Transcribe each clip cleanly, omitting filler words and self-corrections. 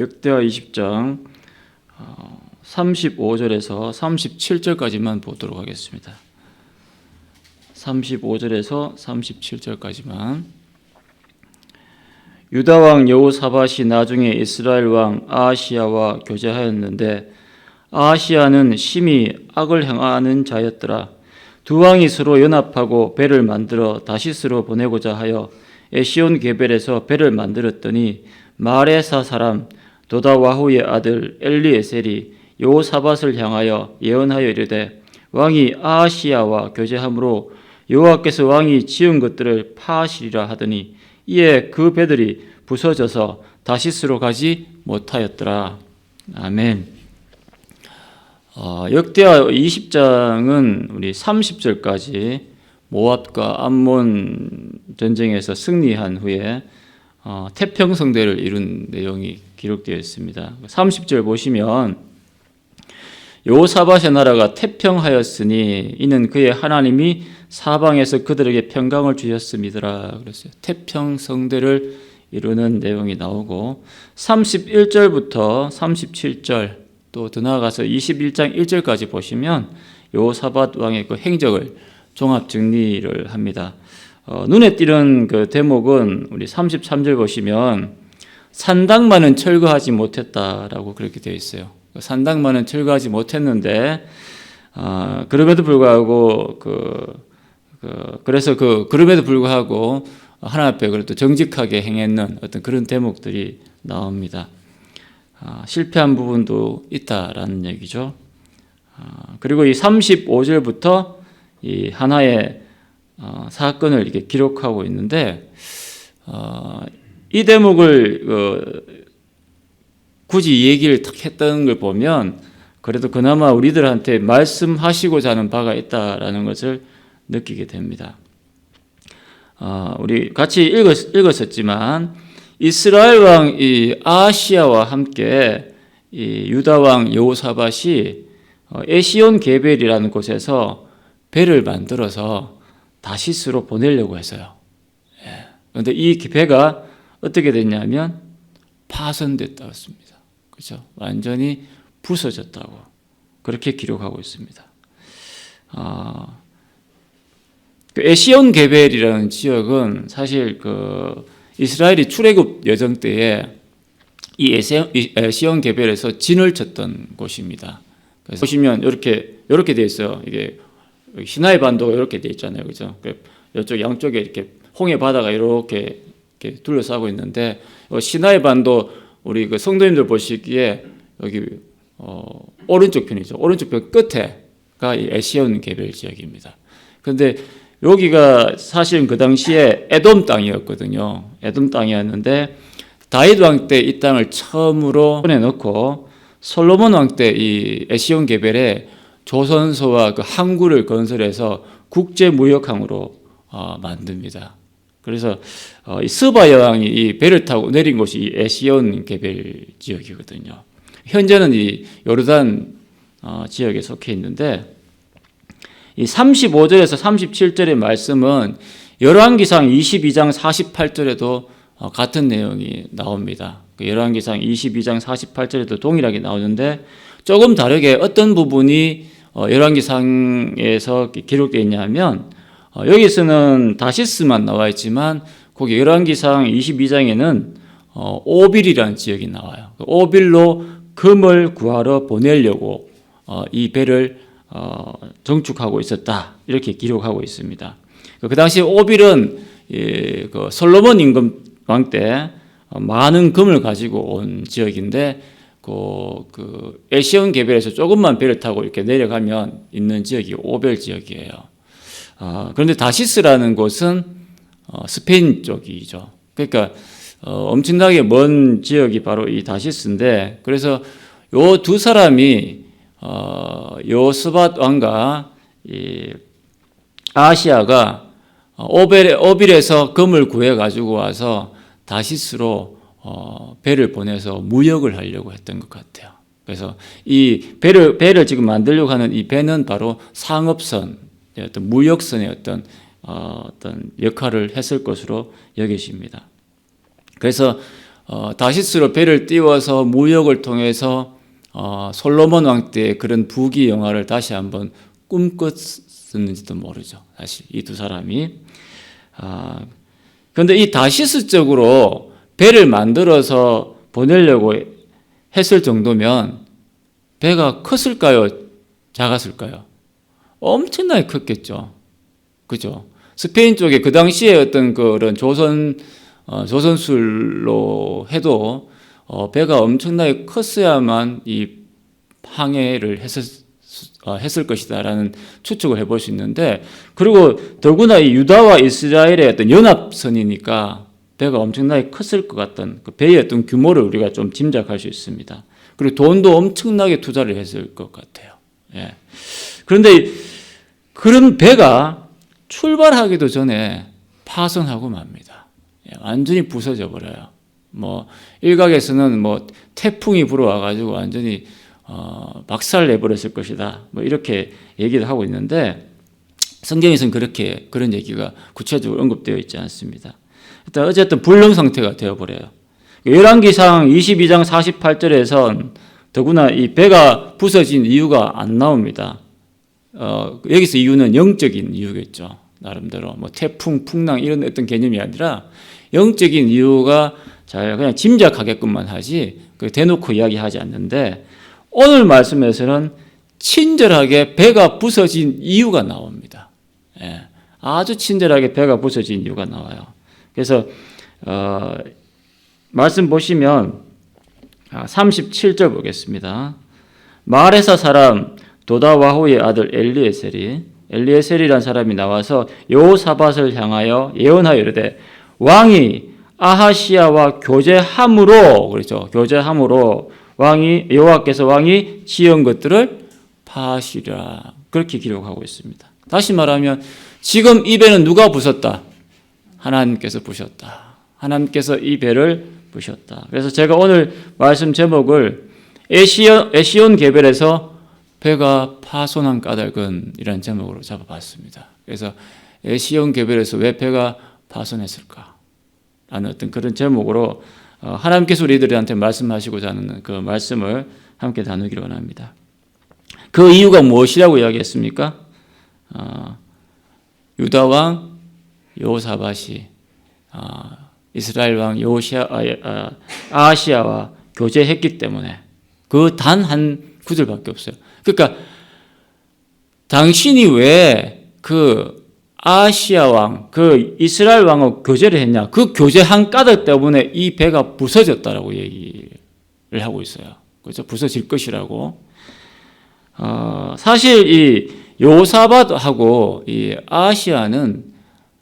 역대하 20장 35절에서 37절까지만 보도록 하겠습니다. 35절에서 37절까지만. 유다 왕 여호사밧이 나중에 이스라엘 왕 아하시야와 교제하였는데 아하시야는 심히 악을 행하는 자였더라. 두 왕이 서로 연합하고 배를 만들어 다시스로 보내고자 하여 에시온 게벨에서 배를 만들었더니 마레사 사람 도다와후의 아들 엘리에셀이 여호사밧을 향하여 예언하여 이르되 왕이 아하시야와 교제함으로 여호와께서 왕이 지은 것들을 파하시리라 하더니 이에 그 배들이 부서져서 다시스로 가지 못하였더라. 아멘. 역대하 20장은 우리 30절까지 모압과 암몬 전쟁에서 승리한 후에 태평성대를 이룬 내용이 기록되어 있습니다. 30절 보시면 여호사밧의 나라가 태평하였으니 이는 그의 하나님이 사방에서 그들에게 평강을 주셨음이더라 그랬어요. 태평성대를 이루는 내용이 나오고 31절부터 37절 또 더 나아가서 21장 1절까지 보시면 여호사밧 왕의 그 행적을 종합 정리를 합니다. 눈에 띄는 그 대목은 우리 33절 보시면 산당만은 철거하지 못했다라고 그렇게 되어 있어요. 산당만은 철거하지 못했는데 그럼에도 불구하고 그럼에도 불구하고 하나님 앞에 그래도 정직하게 행했는 어떤 그런 대목들이 나옵니다. 실패한 부분도 있다라는 얘기죠. 그리고 이 35절부터 이 하나의 사건을 이렇게 기록하고 있는데 이 대목을 굳이 이 얘기를 딱 했던 걸 보면 그래도 그나마 우리들한테 말씀하시고자 하는 바가 있다라는 것을 느끼게 됩니다. 우리 같이 읽었었지만 이스라엘 왕 이 아하시야와 함께 이 유다 왕 여호사밧이 에시온 게벨이라는 곳에서 배를 만들어서 다시스로 보내려고 했어요. 그런데 이 배가 어떻게 됐냐면 파손됐다고 했습니다. 그렇죠? 완전히 부서졌다고 그렇게 기록하고 있습니다. 그 에시온 게벨이라는 지역은 사실 그 이스라엘이 출애굽 여정 때에 이 에시온 게벨에서 진을 쳤던 곳입니다. 그래서 보시면 이렇게 돼 있어요. 이게 시나이 반도가 이렇게 돼 있잖아요, 그죠? 이쪽 양쪽에 이렇게 홍해 바다가 이렇게 둘러싸고 있는데 시나이 반도 우리 그 성도님들 보시기에 여기 오른쪽 편이죠. 오른쪽 편 끝에가 이 에시온 게벨 지역입니다. 그런데 여기가 사실은 그 당시에 에돔 땅이었거든요. 에돔 땅이었는데 다윗 왕 때 이 땅을 처음으로 보내놓고 솔로몬 왕 때 이 에시온 게벨에 조선소와 그 항구를 건설해서 국제 무역항으로 만듭니다. 그래서 이 스바 여왕이 이 배를 타고 내린 곳이 이 에시온 게벨 지역이거든요. 현재는 이 요르단 지역에 속해 있는데 이 35절에서 37절의 말씀은 열왕기상 22장 48절에도 같은 내용이 나옵니다. 열왕기상 22장 48절에도 동일하게 나오는데 조금 다르게 어떤 부분이 열왕기상에서 기록되어 있냐면 여기서는 다시스만 나와 있지만 거기 열왕기상 22장에는 오빌이라는 지역이 나와요. 오빌로 금을 구하러 보내려고 이 배를 정축하고 있었다 이렇게 기록하고 있습니다. 그 당시 오빌은 그 솔로몬 임금 왕 때 많은 금을 가지고 온 지역인데 그 에시온 게벨에서 조금만 배를 타고 이렇게 내려가면 있는 지역이 오벨 지역이에요. 그런데 다시스라는 곳은 스페인 쪽이죠. 그러니까 엄청나게 먼 지역이 바로 이 다시스인데 그래서 요 두 사람이 여호사밧 왕과 이 아하시야가 오빌에서 금을 구해 가지고 와서 다시스로 배를 보내서 무역을 하려고 했던 것 같아요. 그래서 이 배를 지금 만들려고 하는 이 배는 바로 상업선, 어떤 무역선의 어떤 역할을 했을 것으로 여겨집니다. 그래서 다시스로 배를 띄워서 무역을 통해서 솔로몬 왕 때의 그런 부귀 영화를 다시 한번 꿈꿨었는지도 모르죠. 사실 이 두 사람이. 그런데 이 다시스 쪽으로 배를 만들어서 보내려고 했을 정도면 배가 컸을까요? 작았을까요? 엄청나게 컸겠죠. 그죠? 스페인 쪽에 그 당시에 어떤 그런 조선술로 해도 배가 엄청나게 컸어야만 이 항해를 했을 것이다라는 추측을 해볼 수 있는데, 그리고 더구나 이 유다와 이스라엘의 어떤 연합선이니까 배가 엄청나게 컸을 것 같던 그 배의 어떤 규모를 우리가 좀 짐작할 수 있습니다. 그리고 돈도 엄청나게 투자를 했을 것 같아요. 예. 그런데 그런 배가 출발하기도 전에 파손하고 맙니다. 예, 완전히 부서져 버려요. 일각에서는 태풍이 불어와가지고 완전히 박살 내버렸을 것이다. 이렇게 얘기를 하고 있는데, 성경에서는 그런 얘기가 구체적으로 언급되어 있지 않습니다. 일단 어쨌든 불능 상태가 되어버려요. 열왕기상 22장 48절에선 더구나 이 배가 부서진 이유가 안 나옵니다. 여기서 이유는 영적인 이유겠죠. 나름대로 태풍, 풍랑 이런 어떤 개념이 아니라 영적인 이유가 잘 그냥 짐작하게끔만 하지 대놓고 이야기하지 않는데, 오늘 말씀에서는 친절하게 배가 부서진 이유가 나옵니다. 예, 아주 친절하게 배가 부서진 이유가 나와요. 그래서 말씀 보시면 37절 보겠습니다. 마레사 사람 도다와후의 아들 엘리에셀이란 사람이 나와서 여호사밧을 향하여 예언하여 이르되, 왕이 아하시야와 교제함으로, 그렇죠, 교제함으로 여호와께서 왕이 지은 것들을 파하시리라, 그렇게 기록하고 있습니다. 다시 말하면 지금 이 배는 누가 부쉈다? 하나님께서 부셨다. 하나님께서 이 배를 부셨다. 그래서 제가 오늘 말씀 제목을 에시온 개별에서 배가 파손한 까닭은 이라는 제목으로 잡아봤습니다. 그래서 에시온 개별에서 왜 배가 파손했을까? 라는 어떤 그런 제목으로 하나님께서 우리들한테 말씀하시고자 하는 그 말씀을 함께 나누기를 원합니다. 그 이유가 무엇이라고 이야기했습니까? 유다 왕 여호사밧이 이스라엘 왕 아하시야와 교제했기 때문에, 그 단 한 구절밖에 없어요. 그러니까 당신이 왜 그 아하시야 왕, 그 이스라엘 왕하고 교제를 했냐? 그 교제한 까닭 때문에 이 배가 부서졌다라고 얘기를 하고 있어요. 그렇죠? 부서질 것이라고. 사실 이 여호사밧하고 이 아하시야는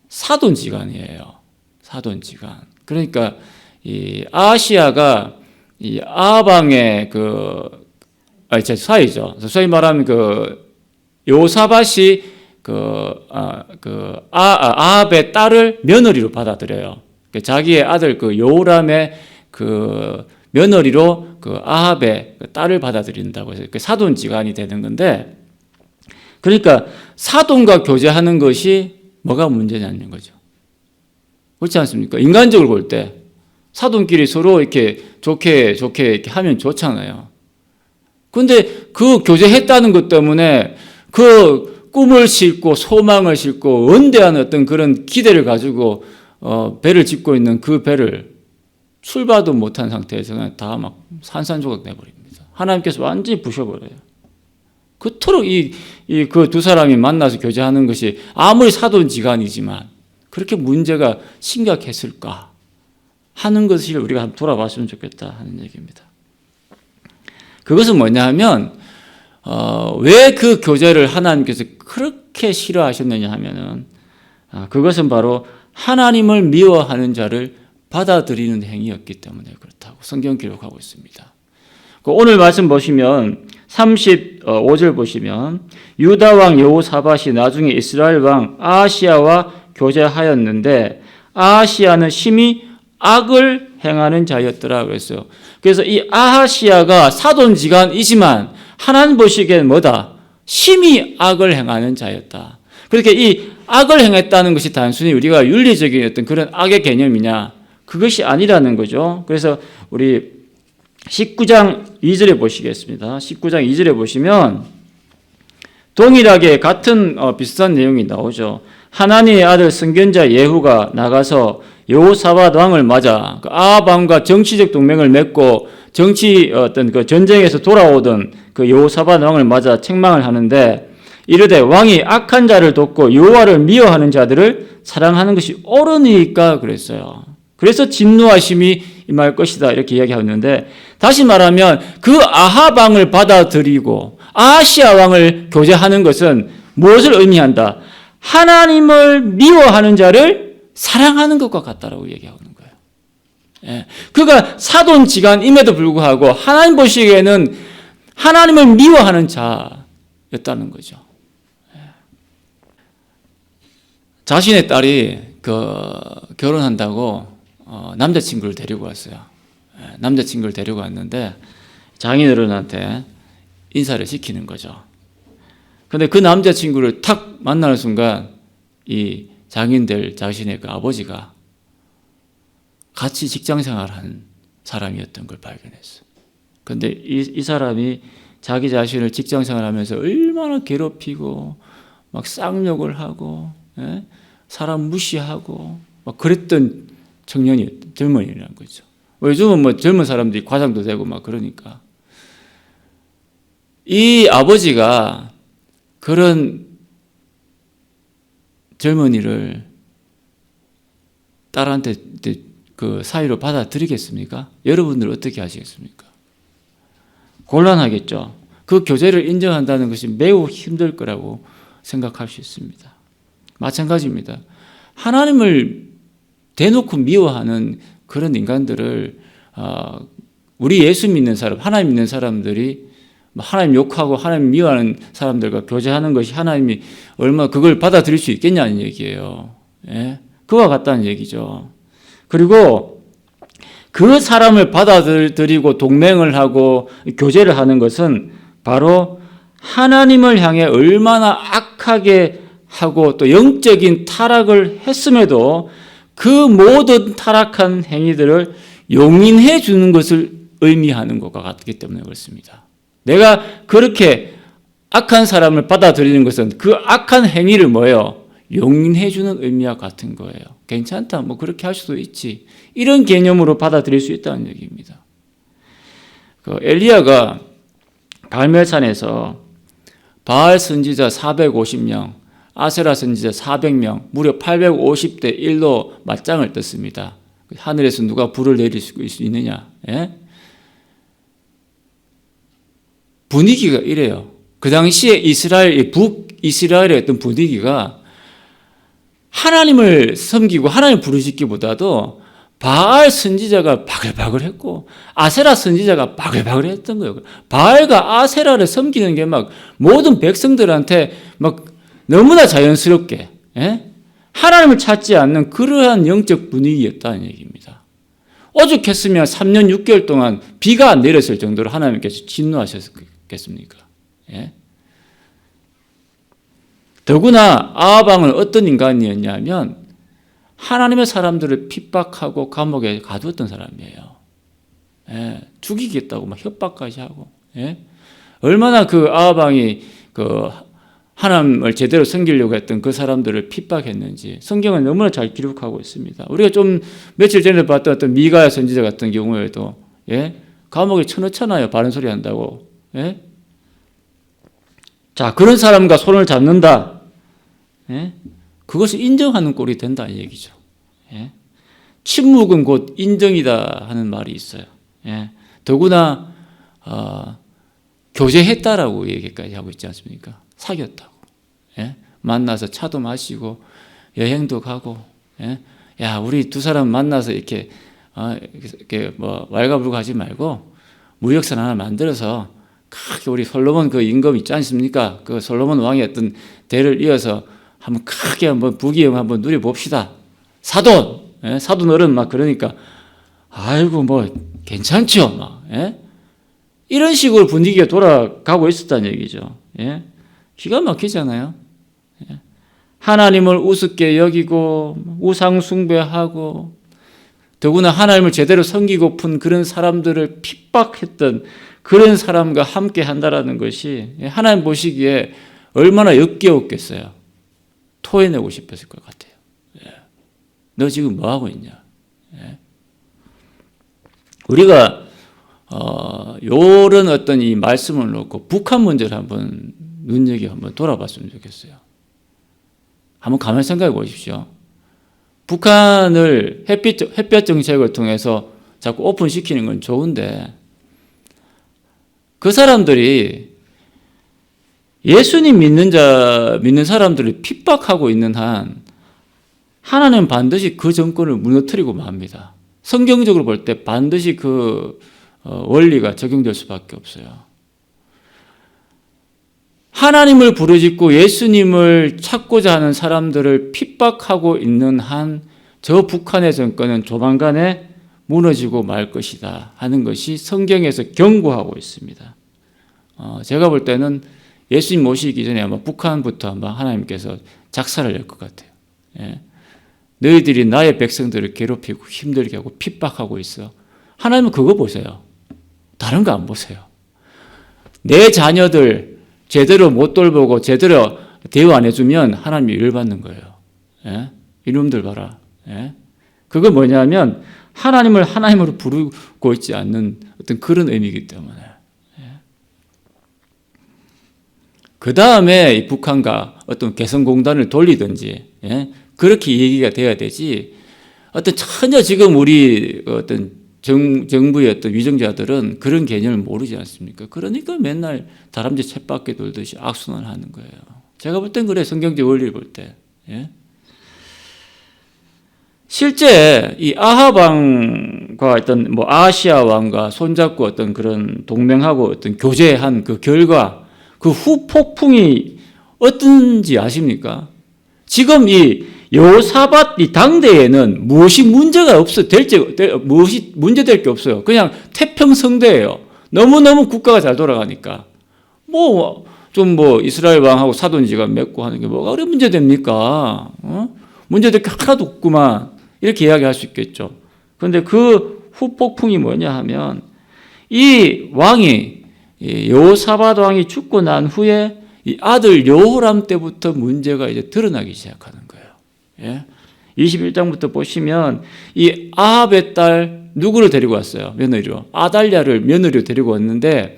사돈지간이에요. 사돈지간. 그러니까 이 아하시야가 이 아방의 사이죠. 소위 말하면 여호사밧이 아합의 딸을 며느리로 받아들여요. 자기의 아들 여호람의 며느리로 아합의 딸을 받아들인다고 해서 사돈지간이 되는 건데, 그러니까 사돈과 교제하는 것이 뭐가 문제냐는 거죠. 그렇지 않습니까? 인간적으로 볼 때 사돈끼리 서로 이렇게 좋게 이렇게 하면 좋잖아요. 근데 그 교제했다는 것 때문에 그 꿈을 싣고 소망을 싣고 언대한 어떤 그런 기대를 가지고 배를 짓고 있는 그 배를 출발도 못한 상태에서 그냥 다 막 산산조각 내버립니다. 하나님께서 완전히 부셔버려요. 그토록 그 두 사람이 만나서 교제하는 것이 아무리 사돈지간이지만 그렇게 문제가 심각했을까 하는 것을 우리가 한번 돌아봤으면 좋겠다 하는 얘기입니다. 그것은 뭐냐 하면 왜 그 교제를 하나님께서 그렇게 싫어하셨느냐 하면은 그것은 바로 하나님을 미워하는 자를 받아들이는 행위였기 때문에 그렇다고 성경 기록하고 있습니다. 오늘 말씀 보시면 35절 보시면 유다 왕 여호사밧이 나중에 이스라엘 왕 아하시야와 교제하였는데 아하시야는 심히 악을 행하는 자였더라 그랬어요. 그래서 이 아하시야가 사돈지간이지만 하나님 보시기엔 뭐다? 심히 악을 행하는 자였다. 그렇게 이 악을 행했다는 것이 단순히 우리가 윤리적인 어떤 그런 악의 개념이냐? 그것이 아니라는 거죠. 그래서 우리 19장 2절에 보시겠습니다. 19장 2절에 보시면 동일하게 같은 비슷한 내용이 나오죠. 하나님의 아들 선견자 예후가 나가서 여호사밧 왕을 맞아 아합 왕과 정치적 동맹을 맺고 정치 어떤 그 전쟁에서 돌아오던 그 여호사밧 왕을 맞아 책망을 하는데 이르되 왕이 악한 자를 돕고 여호와를 미워하는 자들을 사랑하는 것이 옳으니까 그랬어요. 그래서 진노하심이 임할 것이다 이렇게 이야기하는데 다시 말하면 그 아합 왕을 받아들이고 아하시아 왕을 교제하는 것은 무엇을 의미한다? 하나님을 미워하는 자를 사랑하는 것과 같다라고 얘기하는 거예요. 예. 그가 사돈지간임에도 불구하고 하나님 보시기에는 하나님을 미워하는 자였다는 거죠. 예. 자신의 딸이 결혼한다고 남자친구를 데리고 왔어요. 예. 남자친구를 데리고 왔는데 장인어른한테 인사를 시키는 거죠. 근데 그 남자친구를 탁 만나는 순간 이 장인들 자신의 그 아버지가 같이 직장 생활한 사람이었던 걸 발견했어요. 근데 이 사람이 자기 자신을 직장 생활하면서 얼마나 괴롭히고 막 쌍욕을 하고 예? 사람 무시하고 막 그랬던 젊은이라는 거죠. 요즘은 뭐 젊은 사람들이 과장도 되고 막 그러니까 이 아버지가 그런 젊은이를 딸한테 그 사위로 받아들이겠습니까? 여러분들 어떻게 하시겠습니까? 곤란하겠죠. 그 교제를 인정한다는 것이 매우 힘들 거라고 생각할 수 있습니다. 마찬가지입니다. 하나님을 대놓고 미워하는 그런 인간들을 우리 예수 믿는 사람, 하나님 믿는 사람들이 하나님 욕하고 하나님 미워하는 사람들과 교제하는 것이 하나님이 얼마나 그걸 받아들일 수 있겠냐는 얘기예요. 예? 그와 같다는 얘기죠. 그리고 그 사람을 받아들이고 동맹을 하고 교제를 하는 것은 바로 하나님을 향해 얼마나 악하게 하고 또 영적인 타락을 했음에도 그 모든 타락한 행위들을 용인해 주는 것을 의미하는 것과 같기 때문에 그렇습니다. 내가 그렇게 악한 사람을 받아들이는 것은 그 악한 행위를 뭐예요? 용인해 주는 의미와 같은 거예요. 괜찮다. 뭐 그렇게 할 수도 있지. 이런 개념으로 받아들일 수 있다는 얘기입니다. 엘리야가 갈멜산에서 바알 선지자 450명, 아세라 선지자 400명, 무려 850대 1로 맞짱을 떴습니다. 하늘에서 누가 불을 내릴 수 있느냐? 예? 분위기가 이래요. 그 당시에 이스라엘, 북이스라엘의 어떤 분위기가 하나님을 섬기고 하나님을 부르짖기보다도 바알 선지자가 바글바글했고 아세라 선지자가 바글바글했던 거예요. 바알과 아세라를 섬기는 게 막 모든 백성들한테 막 너무나 자연스럽게 하나님을 찾지 않는 그러한 영적 분위기였다는 얘기입니다. 오죽했으면 3년 6개월 동안 비가 안 내렸을 정도로 하나님께서 진노하셨겠습니까? 예? 더구나 아합 왕은 어떤 인간이었냐면 하나님의 사람들을 핍박하고 감옥에 가두었던 사람이에요. 예, 죽이겠다고 막 협박까지 하고. 예? 얼마나 그 아합 왕이 그 하나님을 제대로 섬기려고 했던 그 사람들을 핍박했는지 성경은 너무나 잘 기록하고 있습니다. 우리가 좀 며칠 전에 봤던 어떤 미가야 선지자 같은 경우에도 감옥에 쳐넣잖아요. 바른 소리 한다고. 자, 그런 사람과 손을 잡는다. 그것을 인정하는 꼴이 된다 이 얘기죠. 침묵은 곧 인정이다 하는 말이 있어요. 더구나 교제했다라고 얘기까지 하고 있지 않습니까? 사귀었다고. 만나서 차도 마시고 여행도 가고. 야, 우리 두 사람 만나서 이렇게 뭐 왈가불가하지 말고 무역선 하나 만들어서 크게 우리 솔로몬 그 임금 있지 않습니까? 그 솔로몬 왕의 어떤 대를 이어서 한번 크게 한번 부귀영 한번 누려봅시다. 사돈, 사돈 어른 막 그러니까 아이고 뭐 괜찮죠, 막 이런 식으로 분위기가 돌아가고 있었다는 얘기죠. 기가 막히잖아요. 하나님을 우습게 여기고 우상 숭배하고 더구나 하나님을 제대로 섬기고픈 그런 사람들을 핍박했던 그런 사람과 함께 한다라는 것이 하나님 보시기에 얼마나 역겨웠겠어요. 토해내고 싶었을 것 같아요. 너 지금 뭐 하고 있냐? 우리가 요런 어떤 이 말씀을 놓고 북한 문제를 한번 한번 돌아봤으면 좋겠어요. 한번 가만히 생각해 보십시오. 북한을 햇볕 정책을 통해서 자꾸 오픈시키는 건 좋은데 그 사람들이 예수님 믿는 사람들을 핍박하고 있는 한 하나님은 반드시 그 정권을 무너뜨리고 맙니다. 성경적으로 볼 때 반드시 그 원리가 적용될 수밖에 없어요. 하나님을 부르짖고 예수님을 찾고자 하는 사람들을 핍박하고 있는 한 저 북한의 정권은 조만간에 무너지고 말 것이다 하는 것이 성경에서 경고하고 있습니다. 제가 볼 때는 예수님 오시기 전에 아마 북한부터 아마 하나님께서 작사를 낼 것 같아요. 너희들이 나의 백성들을 괴롭히고 힘들게 하고 핍박하고 있어. 하나님은 그거 보세요. 다른 거 안 보세요. 내 자녀들 제대로 못 돌보고 제대로 대우 안 해주면 하나님이 열받는 거예요. 이놈들 봐라. 그거 뭐냐면 하나님을 하나님으로 부르고 있지 않는 어떤 그런 의미이기 때문에. 그 다음에 북한과 어떤 개성공단을 돌리든지 그렇게 얘기가 돼야 되지. 어떤 전혀 지금 우리 어떤 정부의 어떤 위정자들은 그런 개념을 모르지 않습니까? 그러니까 맨날 다람쥐 쳇바퀴 돌듯이 악순환하는 거예요. 제가 볼 땐 그래, 성경적 원리를 볼 때. 실제 이 아합 왕과 어떤 뭐 아시아 왕과 손잡고 어떤 그런 동맹하고 어떤 교제한 그 결과 그 후폭풍이 어떤지 아십니까? 지금 이 여호사밧 이 당대에는 무엇이 문제가 무엇이 문제될 게 없어요. 그냥 태평성대예요. 너무너무 국가가 잘 돌아가니까. 이스라엘 왕하고 사돈지가 맺고 하는 게 뭐가 그래 문제됩니까? 문제될 게 하나도 없구만. 이렇게 이야기할 수 있겠죠. 그런데 그 후폭풍이 뭐냐 하면 이 왕이 여호사밧 왕이 죽고 난 후에 이 아들 여호람 때부터 문제가 이제 드러나기 시작하는 거예요. 21장부터 보시면 이 아합의 딸 누구를 데리고 왔어요? 며느리로. 아달랴를 며느리로 데리고 왔는데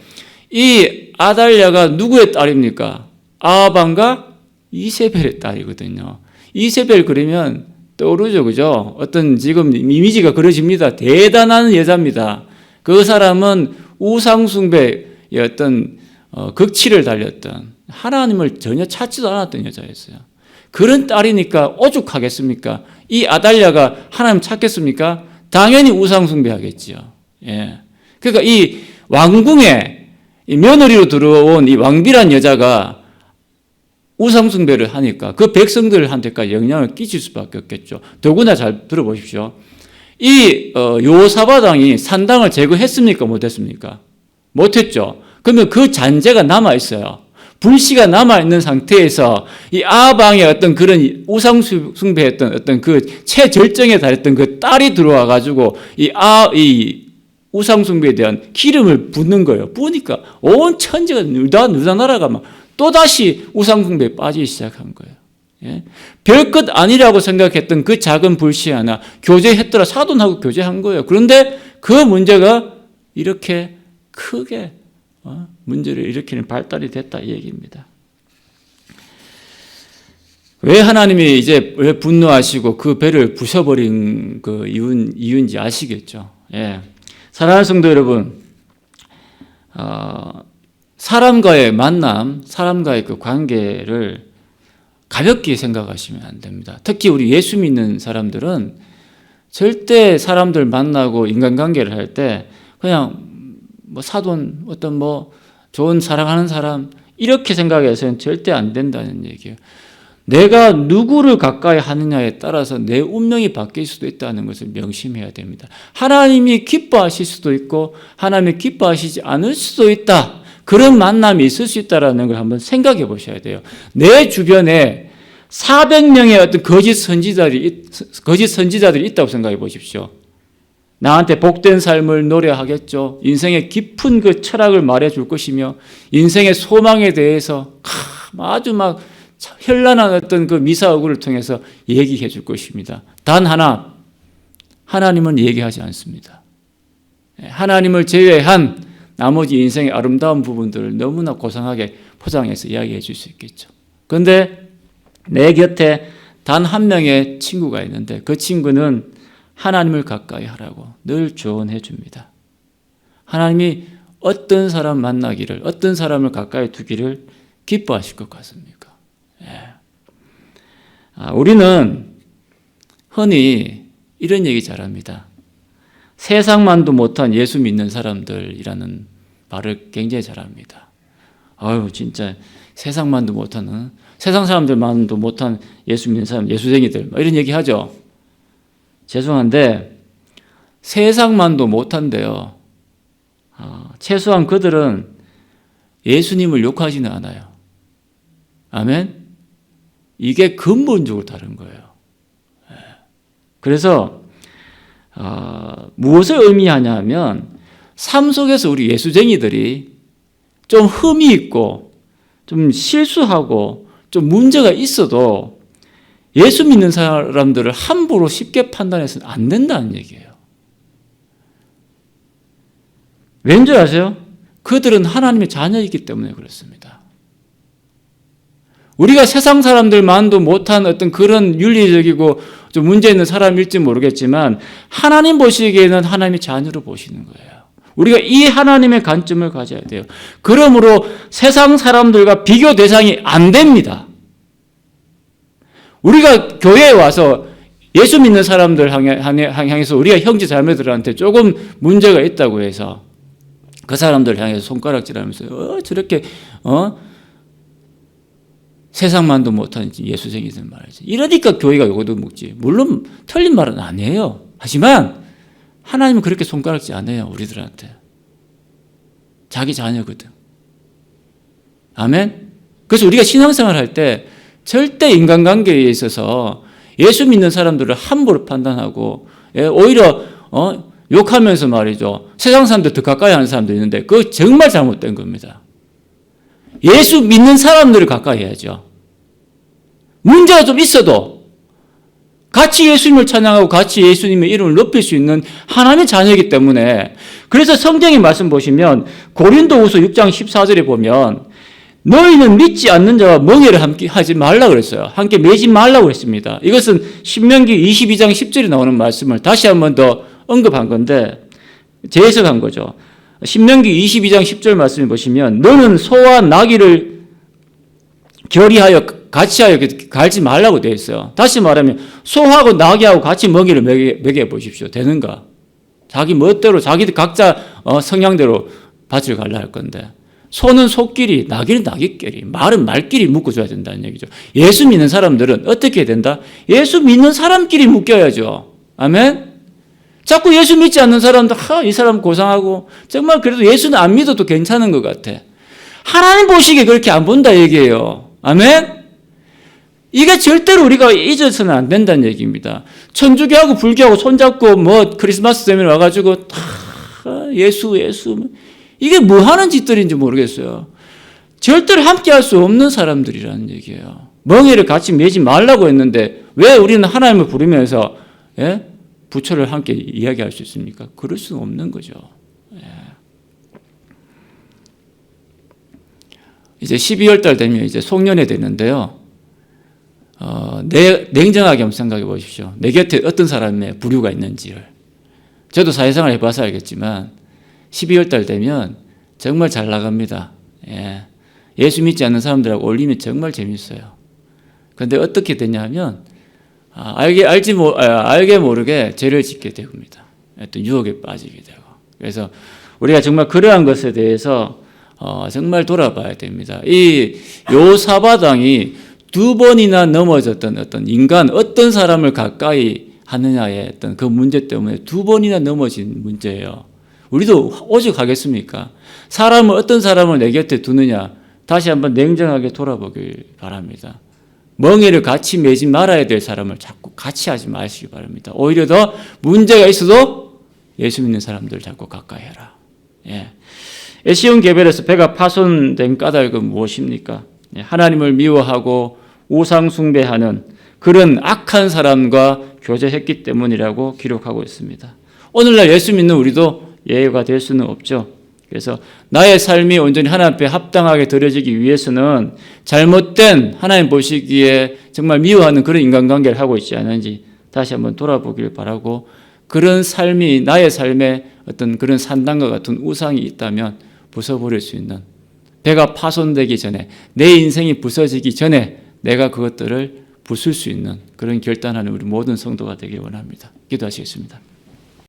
이 아달랴가 누구의 딸입니까? 아합 왕과 이세벨의 딸이거든요. 이세벨 그러면 떠오르죠, 그죠? 어떤 지금 이미지가 그려집니다. 대단한 여자입니다. 그 사람은 우상숭배의 어떤 극치를 달렸던 하나님을 전혀 찾지도 않았던 여자였어요. 그런 딸이니까 오죽하겠습니까? 이 아달랴가 하나님 찾겠습니까? 당연히 우상숭배하겠지요. 그러니까 이 왕궁에 이 며느리로 들어온 이 왕비란 여자가 우상숭배를 하니까 그 백성들한테까지 영향을 끼칠 수밖에 없겠죠. 더구나 잘 들어보십시오. 이 여호사밧 왕이 산당을 제거했습니까? 못했습니까? 못했죠. 그러면 그 잔재가 남아있어요. 불씨가 남아있는 상태에서 이 아합 왕의 어떤 그런 우상숭배했던 어떤 그 최절정에 달했던 그 딸이 들어와가지고 이 우상숭배에 대한 기름을 붓는 거예요. 부으니까 온 천지가 누다 나라가 막 또다시 우상숭배에 빠지기 시작한 거예요. 별것 아니라고 생각했던 그 작은 불씨 하나 교제했더라. 사돈하고 교제한 거예요. 그런데 그 문제가 이렇게 크게 문제를 일으키는 발달이 됐다 이 얘기입니다. 왜 하나님이 이제 왜 분노하시고 그 배를 부셔버린 그 이유인지 아시겠죠? 사랑하는 성도 여러분, 사람과의 만남, 사람과의 그 관계를 가볍게 생각하시면 안 됩니다. 특히 우리 예수 믿는 사람들은 절대 사람들 만나고 인간관계를 할 때 그냥 사돈, 어떤 좋은 사랑하는 사람 이렇게 생각해서는 절대 안 된다는 얘기예요. 내가 누구를 가까이 하느냐에 따라서 내 운명이 바뀔 수도 있다는 것을 명심해야 됩니다. 하나님이 기뻐하실 수도 있고 하나님이 기뻐하시지 않을 수도 있다. 그런 만남이 있을 수 있다는 걸 한번 생각해 보셔야 돼요. 내 주변에 400명의 어떤 거짓 선지자들이 있다고 생각해 보십시오. 나한테 복된 삶을 노래하겠죠. 인생의 깊은 그 철학을 말해줄 것이며 인생의 소망에 대해서 아주 막 현란한 어떤 그 미사오구를 통해서 얘기해 줄 것입니다. 단 하나, 하나님은 얘기하지 않습니다. 하나님을 제외한 나머지 인생의 아름다운 부분들을 너무나 고상하게 포장해서 이야기해 줄 수 있겠죠. 그런데 내 곁에 단 한 명의 친구가 있는데 그 친구는 하나님을 가까이 하라고 늘 조언해 줍니다. 하나님이 어떤 사람 만나기를, 어떤 사람을 가까이 두기를 기뻐하실 것 같습니까? 우리는 흔히 이런 얘기 잘합니다. 세상만도 못한 예수 믿는 사람들이라는 말을 굉장히 잘합니다. 아유, 진짜 세상만도 못한, 세상 사람들만도 못한 예수 믿는 사람, 예수쟁이들, 이런 얘기 하죠. 죄송한데, 세상만도 못한데요. 최소한 그들은 예수님을 욕하지는 않아요. 아멘? 이게 근본적으로 다른 거예요. 그래서 무엇을 의미하냐 하면 삶 속에서 우리 예수쟁이들이 좀 흠이 있고 좀 실수하고 좀 문제가 있어도 예수 믿는 사람들을 함부로 쉽게 판단해서는 안 된다는 얘기예요. 왠지 아세요? 그들은 하나님의 자녀이기 때문에 그렇습니다. 우리가 세상 사람들만도 못한 어떤 그런 윤리적이고 좀 문제 있는 사람일지 모르겠지만 하나님 보시기에는 하나님의 자녀로 보시는 거예요. 우리가 이 하나님의 관점을 가져야 돼요. 그러므로 세상 사람들과 비교 대상이 안 됩니다. 우리가 교회에 와서 예수 믿는 사람들 향해서 우리가 형제 자매들한테 조금 문제가 있다고 해서 그 사람들 향해서 손가락질하면서 저렇게 세상만도 못한 예수쟁이들 말이지. 이러니까 교회가 요거도 묵지. 물론 틀린 말은 아니에요. 하지만 하나님은 그렇게 손가락질 안 해요. 우리들한테. 자기 자녀거든. 아멘? 그래서 우리가 신앙생활 할 때 절대 인간관계에 있어서 예수 믿는 사람들을 함부로 판단하고 오히려 욕하면서 말이죠. 세상 사람들 더 가까이 하는 사람도 있는데 그거 정말 잘못된 겁니다. 예수 믿는 사람들을 가까이 해야죠. 문제가 좀 있어도 같이 예수님을 찬양하고 같이 예수님의 이름을 높일 수 있는 하나님의 자녀이기 때문에 그래서 성경의 말씀 보시면 고린도후서 6장 14절에 보면 너희는 믿지 않는 자와 멍에를 함께 하지 말라고 그랬어요. 함께 매지 말라고 했습니다. 이것은 신명기 22장 10절에 나오는 말씀을 다시 한 번 더 언급한 건데 재해석한 거죠. 신명기 22장 10절 말씀을 보시면 너는 소와 나귀를 결의하여 같이 하여 갈지 말라고 되어 있어요. 다시 말하면 소하고 나귀하고 같이 먹이를 먹여 보십시오. 되는가? 자기 멋대로 자기들 각자 성향대로 밭을 갈라 할 건데 소는 소끼리, 나귀는 나귀끼리, 말은 말끼리 묶어줘야 된다는 얘기죠. 예수 믿는 사람들은 어떻게 해야 된다? 예수 믿는 사람끼리 묶여야죠. 아멘? 자꾸 예수 믿지 않는 사람들, 이 사람 고상하고 정말 그래도 예수는 안 믿어도 괜찮은 것 같아. 하나님 보시기에 그렇게 안 본다 얘기예요. 아멘? 이게 절대로 우리가 잊어서는 안 된다는 얘기입니다. 천주교하고 불교하고 손잡고 크리스마스 때문에 와가지고 예수 이게 뭐 하는 짓들인지 모르겠어요. 절대로 함께 할 수 없는 사람들이라는 얘기예요. 멍에를 같이 매지 말라고 했는데 왜 우리는 하나님을 부르면서 부처를 함께 이야기할 수 있습니까? 그럴 수는 없는 거죠. 이제 12월 달 되면 이제 송년회 되는데요. 냉정하게 한번 생각해 보십시오. 내 곁에 어떤 사람의 부류가 있는지를. 저도 사회생활 해봐서 알겠지만 12월 달 되면 정말 잘 나갑니다. 예수 믿지 않는 사람들하고 어울리면 정말 재밌어요. 그런데 어떻게 되냐면 알게 모르게 죄를 짓게 됩니다. 또 유혹에 빠지게 되고. 그래서 우리가 정말 그러한 것에 대해서 정말 돌아봐야 됩니다. 이 요사바당이 2번이나 넘어졌던 어떤 인간, 어떤 사람을 가까이 하느냐의 어떤 그 문제 때문에 2번이나 넘어진 문제예요. 우리도 오죽하겠습니까? 어떤 사람을 내 곁에 두느냐, 다시 한번 냉정하게 돌아보길 바랍니다. 멍에를 같이 매지 말아야 될 사람을 자꾸 같이 하지 마시기 바랍니다. 오히려 더 문제가 있어도 예수 믿는 사람들 자꾸 가까이 해라. 예. 에시온 게벨에서 배가 파손된 까닭은 무엇입니까? 하나님을 미워하고 우상 숭배하는 그런 악한 사람과 교제했기 때문이라고 기록하고 있습니다. 오늘날 예수 믿는 우리도 예외가 될 수는 없죠. 그래서 나의 삶이 온전히 하나님 앞에 합당하게 드려지기 위해서는 잘못된 하나님 보시기에 정말 미워하는 그런 인간관계를 하고 있지 않은지 다시 한번 돌아보길 바라고, 그런 삶이 나의 삶에 어떤 그런 산당과 같은 우상이 있다면 부숴버릴 수 있는, 배가 파손되기 전에, 내 인생이 부서지기 전에 내가 그것들을 부술 수 있는 그런 결단하는 우리 모든 성도가 되길 원합니다. 기도하시겠습니다.